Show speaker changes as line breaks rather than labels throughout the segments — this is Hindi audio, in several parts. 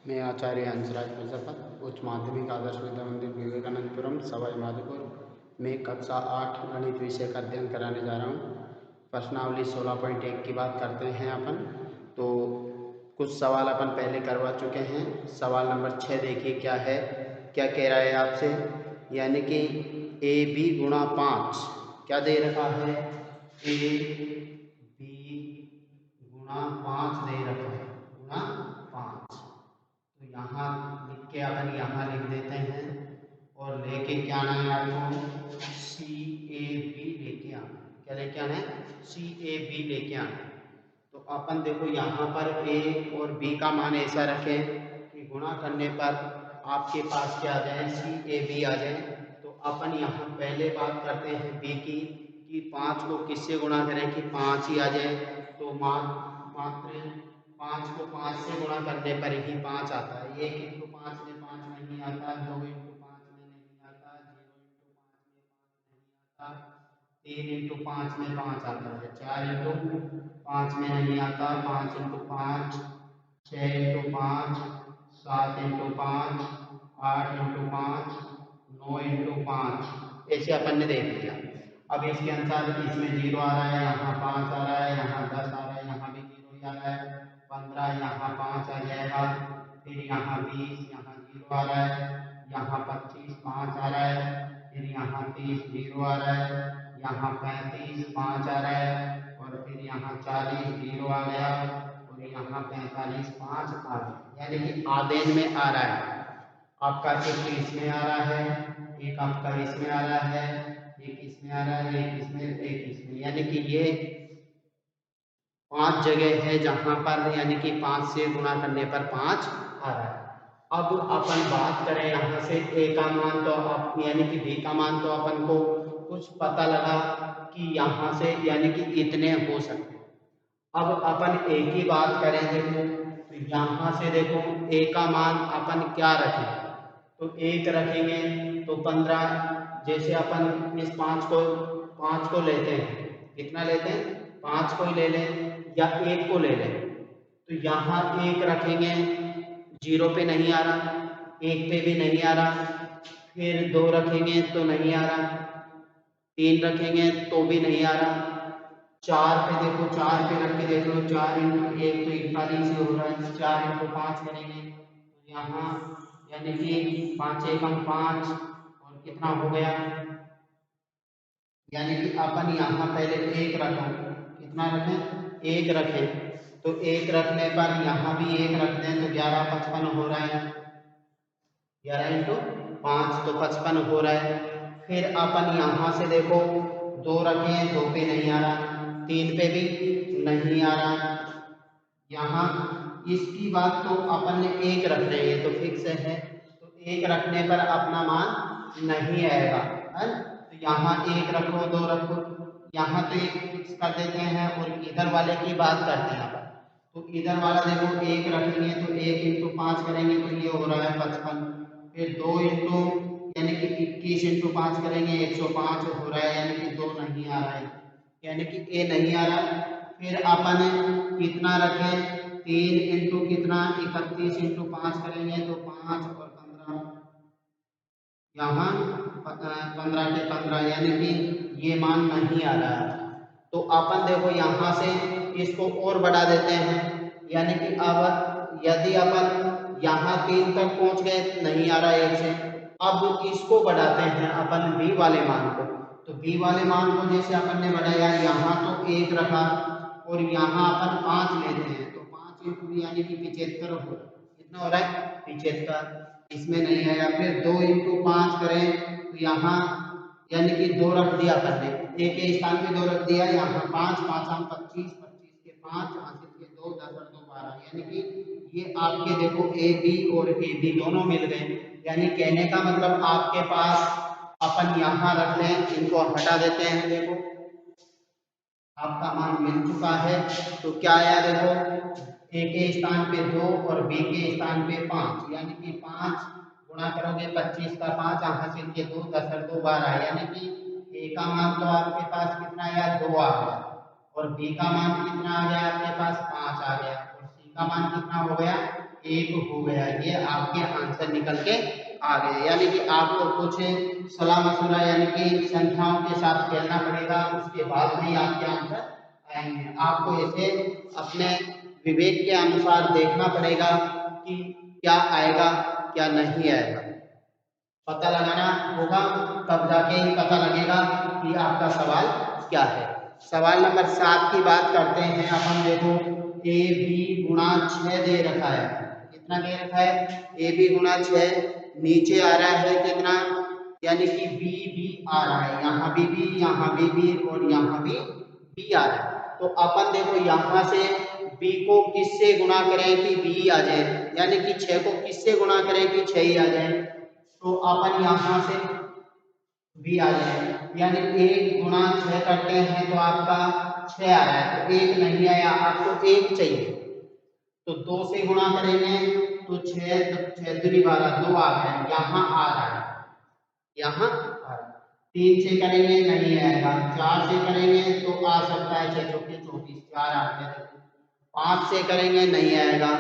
मैं आचार्य हंसराज प्रजापत उच्च माध्यमिक आदर्श विद्या मंदिर विवेकानंदपुरम सवाई माधोपुर में कक्षा 8 गणित विषय का अध्ययन कराने जा रहा हूँ। प्रश्नावली 16.1 की बात करते हैं अपन। तो कुछ सवाल अपन पहले करवा चुके हैं। सवाल नंबर 6 देखिए क्या है, क्या कह रहा है आपसे, यानी कि ए बी गुणा 5 क्या दे रखा है, ए बी गुणा 5 दे रखा है, गुणा 5। तो यहाँ लिख के अपन यहाँ लिख देते हैं और लेके क्या आना है आपको, सी ए बी लेके आना। क्या लेके आना है, सी ए बी लेके आना। तो अपन देखो यहाँ पर ए और बी का मान ऐसा रखें कि गुणा करने पर आपके पास क्या आ जाए, सी ए बी आ जाए। तो अपन यहाँ पहले बात करते हैं बी की, कि 5 को किससे गुणा करें कि 5 ही आ जाए। तो मात्र 5 को 5 से गुणा करने पर ही 5 आता है। 1 इंटू 5 में 5 नहीं आता, 2 इंटू 5 में नहीं आता, 0 इंटू 5 में 5 नहीं आता, 3 इंटू 5 में 5 आता है, 4 इंटू 5 में नहीं आता, 5 into 5, 6 into 5, 7 into 5, 8 into 5, 9 into 5। ऐसे अपन ने देख लिया। अब इसके अनुसार इसमें 0 आ रहा है, यहाँ 5 आ रहा है, यहाँ 10 आ रहा है, यहाँ भी 0 ही आ रहा है, 15 यहाँ 5 आ जाएगा, फिर यहाँ 20, यहाँ 0 आ रहा है, यहाँ 25 5 आ रहा है, फिर यहाँ 30 0 आ रहा है, यहाँ 35 5 आ रहा है, और फिर यहाँ 40 0 आ गया, और यहाँ 45 5 आ गया। यानी कि आधेन में आ रहा है आपका, एक इसमें आ रहा है, एक आपका इसमें आ रहा है, एक इसमें आ रहा है, एक इसमें, एक इसमें। यानी कि ये 5 जगह है जहां पर यानी कि 5 से गुणा करने पर 5 आ रहा है। अब अपन बात करें यहाँ से ए का मान, तो आप यानी कि बी का मान तो अपन को कुछ पता लगा कि यहाँ से यानी कि इतने हो सकते हैं। अब अपन ए की बात करें देखो, तो यहाँ से देखो ए का मान अपन क्या रखें, तो 1 रखेंगे तो 15। जैसे अपन इस 5 को लेते हैं, कितना लेते हैं, 5 को ही ले लें या 1 को ले लें। तो यहाँ 1 रखेंगे, 0 पे नहीं आ रहा, 1 पे भी नहीं आ रहा, फिर 2 रखेंगे तो नहीं आ रहा, 3 रखेंगे तो भी नहीं आ रहा, 4 पे देखो, 4 पे रख के देख लो, 4 इंटू 1 तो 41 ही हो रहा है, 4 इंटू 5 करेंगे तो यहाँ यानी कि 5 एकम 5, और कितना हो गया, यानी कि अपन यहाँ पहले 1 रखो, कितना रखें, 1 रखें। तो 1 रखने पर यहाँ भी 1 रख दें तो 11 55 हो रहा है, 11 इंटू 5 तो 55 हो रहा है। फिर अपन यहाँ से देखो 2 रखे हैं, 2 पे नहीं आ रहा, 3 पे भी नहीं आ रहा, यहाँ इसकी बात तो अपन ने 1 रख रहे हैं तो फिक्स है, तो 1 रखने पर अपना मान नहीं आएगा है। तो यहाँ 1 रखो, 2 रखो, यहाँ तो 1 फिक्स कर देते हैं और इधर वाले की बात करते हैं अपन। तो इधर वाला देखो 1 रखेंगे तो 1 इंटू 5 करेंगे तो ये हो रहा है 55, फिर 2 इंटू यानी कि 21 इंटू 5 करेंगे 105 हो रहा है, यानी कि 2 नहीं आ रहा है, यानी कि ए नहीं आ रहा। फिर अपन कितना रखें, 3 इंटू कितना 31 इंटू 5 करेंगे तो 5 और 15, यहाँ 15 के 15, यानी कि ये मान नहीं आ रहा है। तो अपन देखो यहाँ से इसको और बढ़ा देते हैं, यानी कि अब यदि अपन यहाँ 3 तक पहुँच गए, नहीं आ रहा 1 से, अब इसको बढ़ाते हैं अपन बी वाले मान को। तो बी वाले मान को जैसे अपन ने बढ़ाया, यहाँ तो 1 रखा और यहाँ अपन 5 लेते हैं, तो 5 इंटू यानी कि 75 हो रहा है, कितना हो रहा है 75, इसमें नहीं आया। फिर 2 इंटू 5 करें तो यहाँ यानी कि 2 रख दिया अपन ने, ए के स्थान पे 2 रख दिया, यहाँ 5 5 आम 25, 25 के 5 हासिल के 2, 10 और 2 12, यानी कि ये आपके देखो ए बी और ए बी दोनों मिल गए। यानी कहने का मतलब आपके पास अपन यहाँ रख लें, इनको हटा देते हैं, देखो आपका मान मिल चुका है। तो क्या आया देखो, ए के स्थान पे 2 और बी के स्थान पे 5, यानी कि 5 गुणा करोगे 25 का 5 हासिल के 2, 10 और 2 12, यानी कि ए का मान तो आपके पास कितना आया 2 आ गया, और बी का मान कितना आ गया आपके पास 5 आ गया, और सी का मान कितना हो गया 1 हो गया। ये आपके आंसर निकल के आ गए। यानी कि आपको कुछ सलाह मशवरा यानी कि संख्याओं के साथ खेलना पड़ेगा, उसके बाद में ही आपके आंसर आएंगे। आपको इसे अपने विवेक के अनुसार देखना पड़ेगा कि क्या आएगा क्या नहीं आएगा, पता लगाना होगा, तब जाके ही पता लगेगा कि आपका सवाल क्या है। सवाल नंबर 7 की बात करते हैं अपन। देखो ए बी गुणा 6 दे रखा है। कितना दे रखा है? ए बी गुणा 6। नीचे आ रहा है कितना, यानी कि बी बी आ रहा है, यहाँ भी बी, यहाँ भी बी और यहाँ भी बी आ रहा है। तो अपन देखो यहाँ से बी को किससे गुणा करें कि बी आ जाए, यानी कि 6 को किससे गुणा करें कि 6 ही आ जाए। तो अपन यहाँ से बी आ जाए, यानी 1 गुणा 6 करते हैं तो आपका 6 आ रहा है, तो 1 नहीं आया, आपको 1 चाहिए। तो 2 से गुणा करेंगे तो 6 दूनी 12, 2 आ गया, यहाँ आ रहा है, यहाँ आ रहा है। 3 से करेंगे नहीं आएगा, 4 से करेंगे तो आ सकता है 6 चौके 24, 4 आ गया। 5 से करेंगे नहीं आएगा,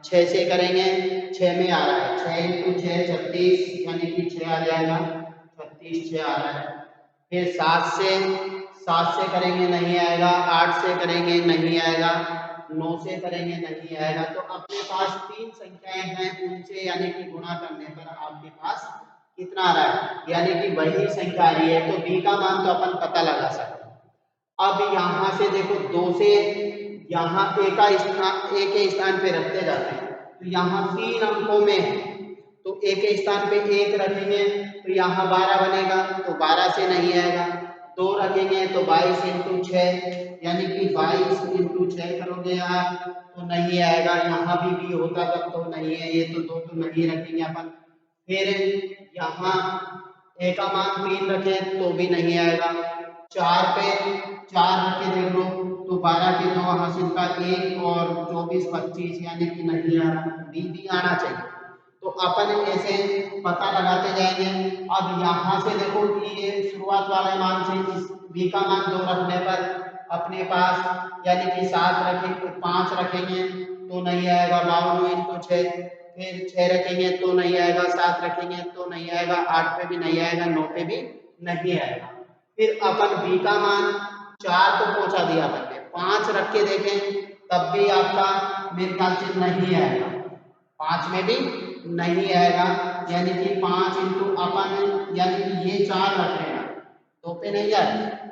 6 से करेंगे 6 में आ रहा है, 6 इंटू 6 36, यानी कि 6 आ जाएगा, 36 6 आ रहा है। फिर 7 से करेंगे नहीं आएगा, 8 से करेंगे नहीं आएगा, 9 से करेंगे नहीं आएगा। तो अपने पास 3 संख्याएं हैं, उनसे यानी कि गुणा करने पर आपके पास कितना आ रहा है, यानी कि वही संख्या आ रही है। तो बी का मान तो अपन पता लगा सकते हैं। अब यहाँ से देखो 2 से यहाँ ए के स्थान पे रखते जाते हैं, तो यहाँ 3 अंकों में है, तो ए के स्थान पे 1 रखेंगे तो यहाँ 12 बनेगा, तो 12 से नहीं आएगा। 2 रखेंगे तो 22 इंटू 6, यानी कि 22 इंटू 6 करोगे आप तो नहीं आएगा, यहाँ भी होता तब तो नहीं है, ये तो 2 तो नहीं रखेंगे अपन। फिर यहाँ ए का मान 3 रखें तो भी नहीं आएगा। 4 पे 4 रख के देख लो तो 12 के 2 हासिल का 1 और 24 25, यानी कि नहीं आ रहा, बी आना चाहिए। तो अपन ऐसे पता लगाते जाएंगे। अब यहाँ से देखो कि ये शुरुआत वाले मान से इस बी का मान 2 रखने पर अपने पास यानी कि 7 रखेंगे, 5 रखेंगे तो नहीं आएगा, 52 इंटू 6। फिर 6 रखेंगे तो नहीं आएगा, 7 रखेंगे तो नहीं आएगा, 8 पे भी नहीं आएगा, 9 पे भी नहीं आएगा। फिर अपन बी का मान 4 तो पहुंचा दिया अपन ने, 5 रख के देखें तब भी आपका मेरे ख्याल से नहीं आएगा, 5 में भी नहीं आएगा, यानी कि 5 इंटू अपन यानी कि ये 4 रख रहे हैं, 2 पे नहीं आएगा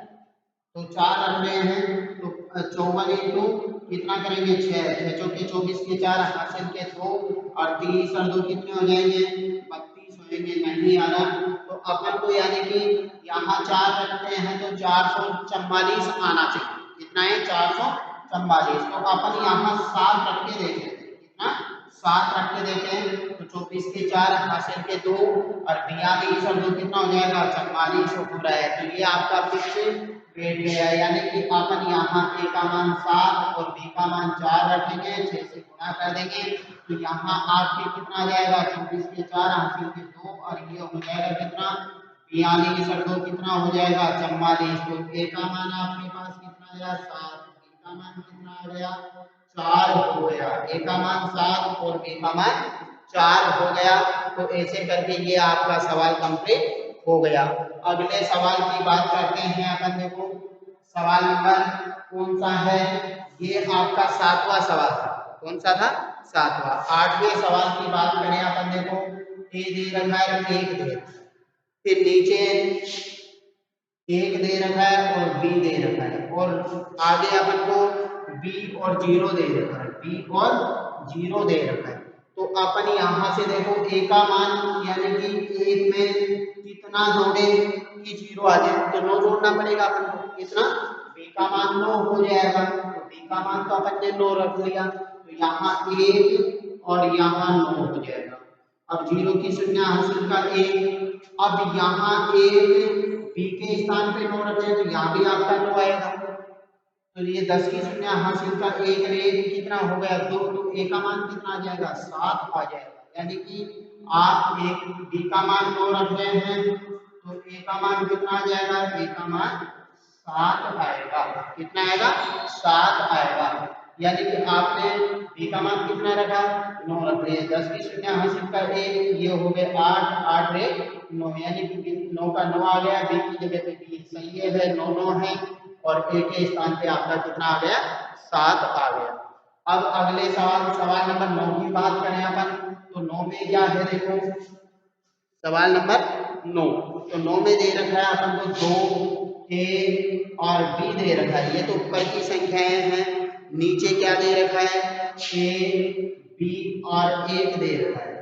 तो 4 रख रहे हैं तो 54 इंटू कितना करेंगे 6 चौके 24 के 4 हासिल के 2 और 30 और 2 कितने हो जाएंगे 32 होंगे, नहीं आ रहा। तो अपन को यानी कि यहाँ 4 रखते हैं तो 444 आना चाहिए। कितना है 444। तो अपन यहाँ 7 रख के देखें, कितना 7 रख के देखें तो 24 के 4 हासिल के 2 और 42 और 2 कितना हो जाएगा 44 हो रहा है। तो ये आपका फिक्स बैठ गया, यानी कि अपन यहाँ ए का मान 7 और बी का मान 4 रखेंगे, 6 से गुणा कर देंगे तो यहाँ आपके कितना आ जाएगा 24 के 4 हासिल के 2 और ये हो जाएगा कितना 42 और 2 कितना हो जाएगा 44। तो ए का मान आपके पास कितना आया 7, बी का मान कितना आ गया 4 हो गया, ए का मान 7 और बी का मान 4 हो गया। तो ऐसे करके ये आपका सवाल कंप्लीट हो गया। अगले सवाल की बात करते हैं अपन। देखो सवाल नंबर कौन सा है, ये आपका 7वां सवाल था। कौन सा था 7वां। 8वें सवाल की बात करें अपन, देखो ए दे रखा है 1 दे, फिर नीचे 1 दे रखा है और बी दे रखा है और आगे अपन को बी और 0 दे रखा है, बी और 0 दे रखा है। तो अपन यहाँ से देखो ए का मान यानी कि 1 में कितना जोड़े कि 0 आ जाए, तो 9 जोड़ना पड़ेगा अपन को। कितना बी का मान 9 हो जाएगा, तो बी का मान तो अपन ने 9 रख लिया, तो यहाँ 1 और यहाँ 9 हो जाएगा। अब 0 की संज्ञा हासिल का 1, अब यहाँ 1 बी के स्थान पे 9 रखें तो यहाँ भी आपका 9 आएगा, तो ये 10 की संज्ञा हासिल का 1 और 1 कितना हो गया 2, तो ए का मान कितना आ जाएगा 7 आ जाएगा। यानी कि आप एक बी का मान 9 रख रहे हैं तो ए का मान कितना आ जाएगा, ए का मान 7 आएगा। कितना आएगा 7 आएगा। यानी कि आपने बी का मान कितना रखा 9 रख लिए, 10 की शून्य हासिल का 1, ये हो गए 8, 8 रे 9, यानी कि 9 का 9 आ गया, बी की जगह पे बी सही है 9 9 है, और ए के स्थान पे आपका कितना आ गया 7 आ गया। अब अगले सवाल सवाल नंबर 9 की बात करें अपन, तो 9 में क्या है देखो, सवाल नंबर 9, तो 9 में दे रखा है अपन को 2 ए और बी दे रखा है, ये तो ऊपर की संख्याएं हैं, नीचे क्या दे रखा है ए बी और 1 दे रखा है।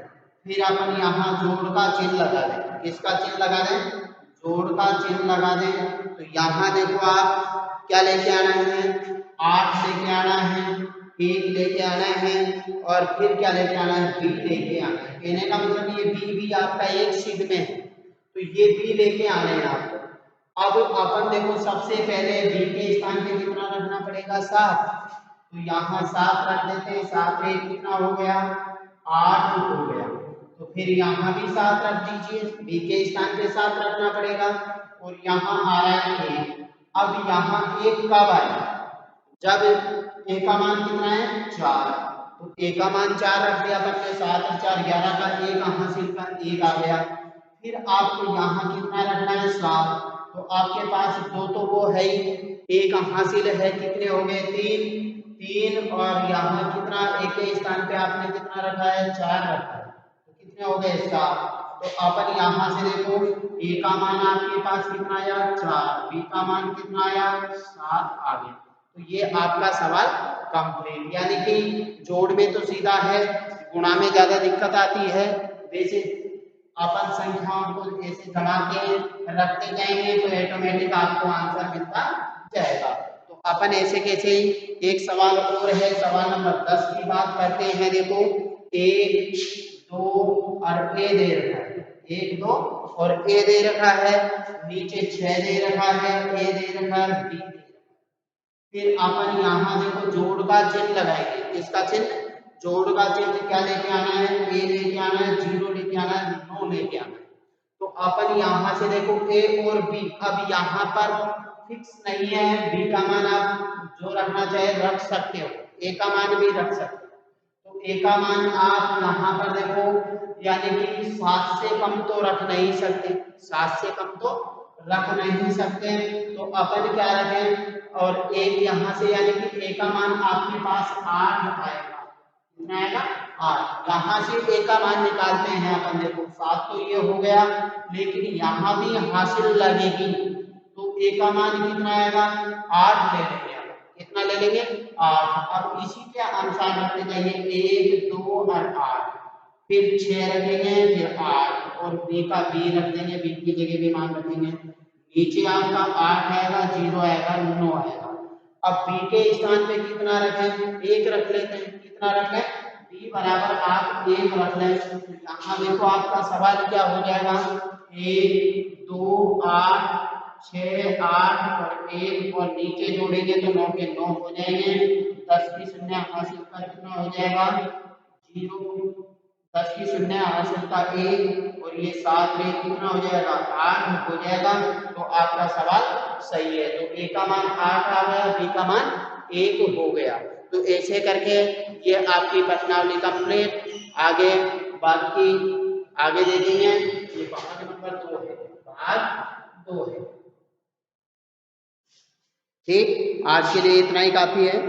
फिर अपन यहाँ जोड़ का चिन्ह लगा दें, किसका चिन्ह लगा दें, जोड़ का चिन्ह लगा दें। तो यहाँ देखो आप क्या लेके आना है 8 लेके आना है, 1 लेके आना है, और फिर क्या लेके आना है बी लेके आना है। कहने का मतलब ये बी भी आपका एक शीट में है, तो ये बी लेके आने हैं आपको। अब अपन देखो सबसे पहले बी के स्थान पे कितना रखना पड़ेगा 7, तो यहाँ 7 रख देते हैं, 7 में कितना हो गया 8 हो गया, तो फिर यहाँ भी 7 रख दीजिए, बी के स्थान पे 7 रखना पड़ेगा, और यहाँ आ रहा है 1। अब यहाँ 1 कब आएगा, जब ए का मान कितना है 4, तो ए का मान 4 रख दिया अपन ने, 7 और 4 11 का 1 हासिल का 1 आ गया। फिर आपको यहाँ कितना रखना है 7, तो आपके पास दो तो वो है ही, एक हासिल है, कितने हो गए 3 3, और यहाँ कितना ए के स्थान पे आपने कितना रखा है 4 रखा है, तो कितने हो गए 7। तो अपन यहाँ से देखो ए का मान आपके पास कितना आया 4, बी का मान कितना आया 7 आ गया। तो ये आपका सवाल कंप्लीट, यानी कि जोड़ में तो सीधा है, गुणा में ज्यादा दिक्कत आती है। वैसे अपन संख्याओं को ऐसे जमा के रखते जाएंगे तो ऑटोमेटिक आपको आंसर मिलता जाएगा। तो अपन ऐसे कैसे ही एक सवाल और है, सवाल नंबर 10 की बात करते हैं। देखो 1 2 और ए दे रखा है, 1 2 और ए दे रखा है, नीचे 6 दे रखा है, ए दे रखा है, बी दे रखा है। फिर अपन यहाँ देखो जोड़ का चिन्ह लगाएंगे, किसका चिन्ह, जोड़ का चिन्ह क्या लेके आना है, ए लेके आना है, 0 लेके आना है, 9 लेके आना है। तो अपन यहाँ से देखो ए और बी, अब यहाँ पर फिक्स नहीं है, बी का मान आप जो रखना चाहे रख सकते हो, ए का मान भी रख सकते हो। तो ए का मान आप यहाँ पर देखो, यानी कि 7 से कम तो रख नहीं सकते, 7 से कम तो रख नहीं सकते, तो अपन क्या रखें, और एक यहाँ से यानी कि ए का मान आपके पास 8 आएगा, कितना आएगा 8। यहाँ से ए का मान निकालते हैं अपन, देखो 7 तो ये हो गया, लेकिन यहाँ भी हासिल लगेगी, तो ए का मान कितना आएगा 8 ले लेंगे, कितना ले लेंगे 8। अब इसी के अनुसार रखते जाइए 1 2 और 8, फिर 6 रखेंगे, फिर 8, और बी का बी रख देंगे, बी की जगह भी मान रखेंगे, नीचे आपका 8 आएगा, 0 आएगा, 9 आएगा। अब बी के स्थान पे कितना रखें, 1 रख लेते हैं, कितना रख लें बी बराबर आप 1 रख लें। यहाँ देखो आपका सवाल क्या हो जाएगा, 1 2 8 6 8 और 1, और नीचे जोड़ेंगे तो 9 के 9 हो जाएंगे, 10 की शून्य हासिल का कितना हो जाएगा 0, 10 की शून्य हासिल का 1, और ये 7 में कितना हो जाएगा 8 हो जाएगा। तो आपका सवाल सही है, तो ए का मान 8 आ गया, बी का मान 1 हो गया। तो ऐसे करके ये आपकी प्रश्नावली कंप्लीट। आगे बाकी आगे देखेंगे, ये भाग नंबर 2 है, भाग 2 है। ठीक, आज के लिए इतना ही काफी है।